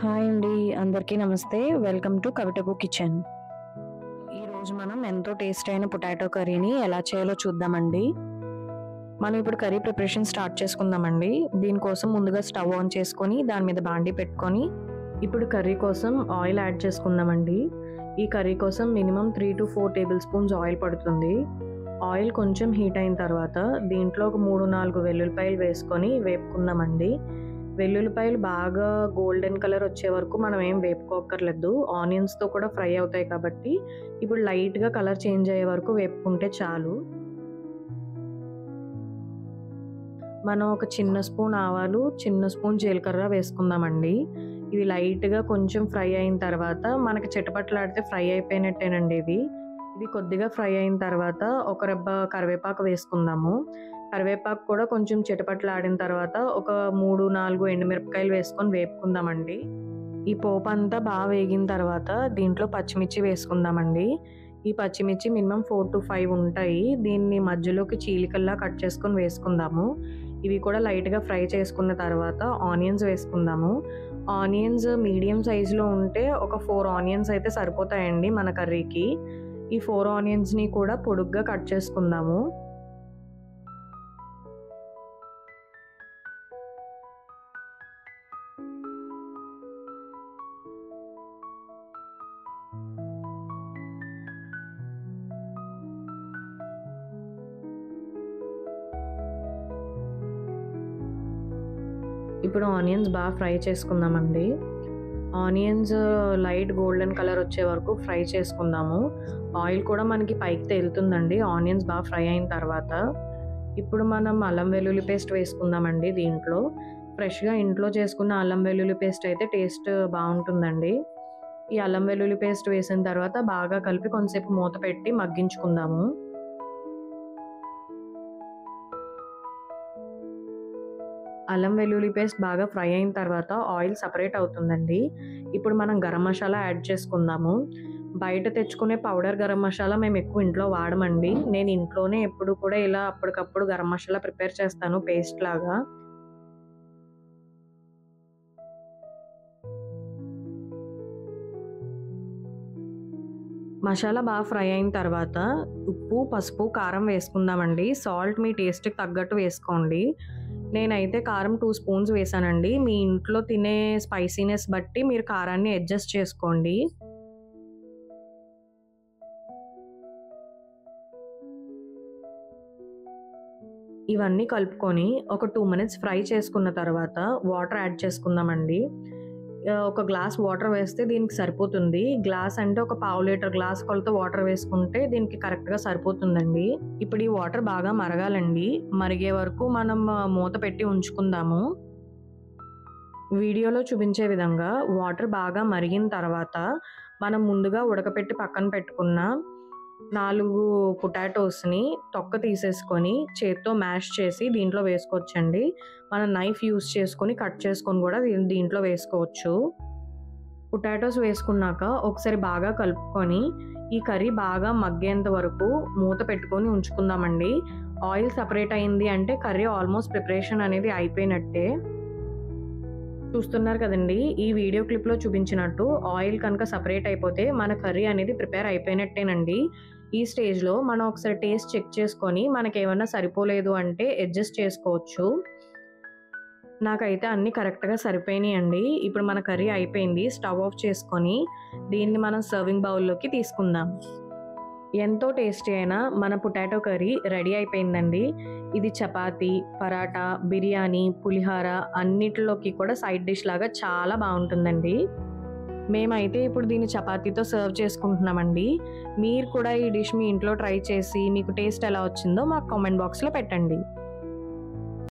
Hi అండి, అందరికీ నమస్తే. వెల్కమ్ టు కవిటబు కిచెన్. ఈరోజు మనం ఎంతో టేస్ట్ అయిన పొటాటో కర్రీని ఎలా చేయాలో చూద్దామండి. మనం ఇప్పుడు కర్రీ ప్రిపరేషన్ స్టార్ట్ చేసుకుందామండి. దీనికోసం ముందుగా స్టవ్ ఆన్ చేసుకొని దాని మీద బాండీ పెట్టుకొని ఇప్పుడు కర్రీ కోసం ఆయిల్ యాడ్ చేసుకుందామండి. ఈ కర్రీ కోసం minimum 3 to 4 table spoons oil పడుతుంది. ఆయిల్ కొంచెం హీట్ అయిన తర్వాత దీంట్లో ఒక 3-4 వెల్లుల్లిపాయలు వేసుకొని వేపుకుందామండి. వెల్లుల్లిపాయలు బాగా గోల్డెన్ కలర్ వచ్చే వరకు మనం ఏం వేపుకోక్కర్లేదు. ఆనియన్స్తో కూడా ఫ్రై అవుతాయి కాబట్టి ఇప్పుడు లైట్గా కలర్ చేంజ్ అయ్యే వరకు వేపుకుంటే చాలు. మనం ఒక చిన్న స్పూన్ ఆవాలు, చిన్న స్పూన్ జీలకర్ర వేసుకుందామండి. ఇవి లైట్గా కొంచెం ఫ్రై అయిన తర్వాత మనకి చిటపట్లాడితే ఫ్రై అయిపోయినట్టేనండి. ఇవి కొద్దిగా ఫ్రై అయిన తర్వాత ఒక రెబ్బ కరివేపాకు వేసుకుందాము. కరివేపాకు కూడా కొంచెం చిటపట్లాడిన తర్వాత ఒక 3-4 ఎండుమిరపకాయలు వేసుకొని వేపుకుందామండి. ఈ పోపు అంతా బాగా వేగిన తర్వాత దీంట్లో పచ్చిమిర్చి వేసుకుందామండి. ఈ పచ్చిమిర్చి మినిమం 4 to 5 ఉంటాయి. దీన్ని మధ్యలోకి చీలికల్లా కట్ చేసుకొని వేసుకుందాము. ఇవి కూడా లైట్గా ఫ్రై చేసుకున్న తర్వాత ఆనియన్స్ వేసుకుందాము. ఆనియన్స్ మీడియం సైజులో ఉంటే ఒక 4 ఆనియన్స్ అయితే సరిపోతాయండి మన కర్రీకి. ఈ 4 ఆనియన్స్ని కూడా పొడుగ్గా కట్ చేసుకుందాము. ఇప్పుడు ఆనియన్స్ బాగా ఫ్రై చేసుకుందామండి. ఆనియన్స్ లైట్ గోల్డెన్ కలర్ వచ్చే వరకు ఫ్రై చేసుకుందాము. ఆయిల్ కూడా మనకి పైకి తేలుతుందండి ఆనియన్స్ బాగా ఫ్రై అయిన తర్వాత. ఇప్పుడు మనం అల్లం వెల్లుల్లి పేస్ట్ వేసుకుందామండి. దీంట్లో ఫ్రెష్గా ఇంట్లో చేసుకున్న అల్లం వెల్లుల్లి పేస్ట్ అయితే టేస్ట్ బాగుంటుందండి. ఈ అల్లం వెల్లుల్లి పేస్ట్ వేసిన తర్వాత బాగా కలిపి కొంతసేపు మూత పెట్టి మగ్గించుకుందాము. అల్లం వెల్లుల్లి పేస్ట్ బాగా ఫ్రై అయిన తర్వాత ఆయిల్ సపరేట్ అవుతుందండి. ఇప్పుడు మనం గరం మసాలా యాడ్ చేసుకుందాము. బయట తెచ్చుకునే పౌడర్ గరం మసాలా మేము ఎక్కువ ఇంట్లో వాడమండి. నేను ఇంట్లోనే ఎప్పుడు కూడా ఇలా అప్పటికప్పుడు గరం మసాలా ప్రిపేర్ చేస్తాను పేస్ట్ లాగా. మసాలా బాగా ఫ్రై అయిన తర్వాత ఉప్పు, పసుపు, కారం వేసుకుందామండి. సాల్ట్ మీ టేస్ట్కి తగ్గట్టు వేసుకోండి. నేనైతే కారం 2 స్పూన్స్ వేసానండి. మీ ఇంట్లో తినే స్పైసీనెస్ బట్టి మీరు కారాన్ని అడ్జస్ట్ చేసుకోండి. ఇవన్నీ కలుపుకొని ఒక 2 minutes ఫ్రై చేసుకున్న తర్వాత వాటర్ యాడ్ చేసుకుందామండి. ఒక గ్లాస్ వాటర్ వేస్తే దీనికి సరిపోతుంది. గ్లాస్ అంటే ఒక 1/2 లీటర్ గ్లాస్ కొలత వాటర్ వేసుకుంటే దీనికి కరెక్ట్గా సరిపోతుందండి. ఇప్పుడు ఈ వాటర్ బాగా మరగాలండి. మరిగే వరకు మనం మూత పెట్టి ఉంచుకుందాము. వీడియోలో చూపించే విధంగా వాటర్ బాగా మరిగిన తర్వాత మనం ముందుగా ఉడకపెట్టి పక్కన పెట్టుకున్న 4 పొటాటోస్ని తొక్క తీసేసుకొని చేత్తో మ్యాష్ చేసి దీంట్లో వేసుకోవచ్చండి. మనం నైఫ్ యూస్ చేసుకొని కట్ చేసుకొని కూడా దీంట్లో వేసుకోవచ్చు. పొటాటోస్ వేసుకున్నాక ఒకసారి బాగా కలుపుకొని ఈ కర్రీ బాగా మగ్గేంత వరకు మూత పెట్టుకొని ఉంచుకుందామండి. ఆయిల్ సపరేట్ అయింది అంటే కర్రీ ఆల్మోస్ట్ ప్రిపరేషన్ అనేది అయిపోయినట్టే. చూస్తున్నారు కదండి, ఈ వీడియో క్లిప్లో చూపించినట్టు ఆయిల్ కనుక సపరేట్ అయిపోతే మన కర్రీ అనేది ప్రిపేర్ అయిపోయినట్టేనండి. ఈ స్టేజ్లో మనం ఒకసారి టేస్ట్ చెక్ చేసుకొని మనకేమన్నా సరిపోలేదు అంటే అడ్జస్ట్ చేసుకోవచ్చు. నాకైతే అన్నీ కరెక్ట్గా సరిపోయినాయండి. ఇప్పుడు మన కర్రీ అయిపోయింది. స్టవ్ ఆఫ్ చేసుకొని దీన్ని మనం సర్వింగ్ బౌల్లోకి తీసుకుందాం. ఎంతో టేస్టీ అయిన మన పొటాటో కర్రీ రెడీ అయిపోయిందండి. ఇది చపాతీ, పరాటా, బిర్యానీ, పులిహార అన్నిటిలోకి కూడా సైడ్ డిష్ లాగా చాలా బాగుంటుందండి. మేమైతే ఇప్పుడు దీన్ని చపాతీతో సర్వ్ చేసుకుంటున్నామండి. మీరు కూడా ఈ డిష్ మీ ఇంట్లో ట్రై చేసి మీకు టేస్ట్ ఎలా వచ్చిందో మాకు కామెంట్ బాక్స్లో పెట్టండి.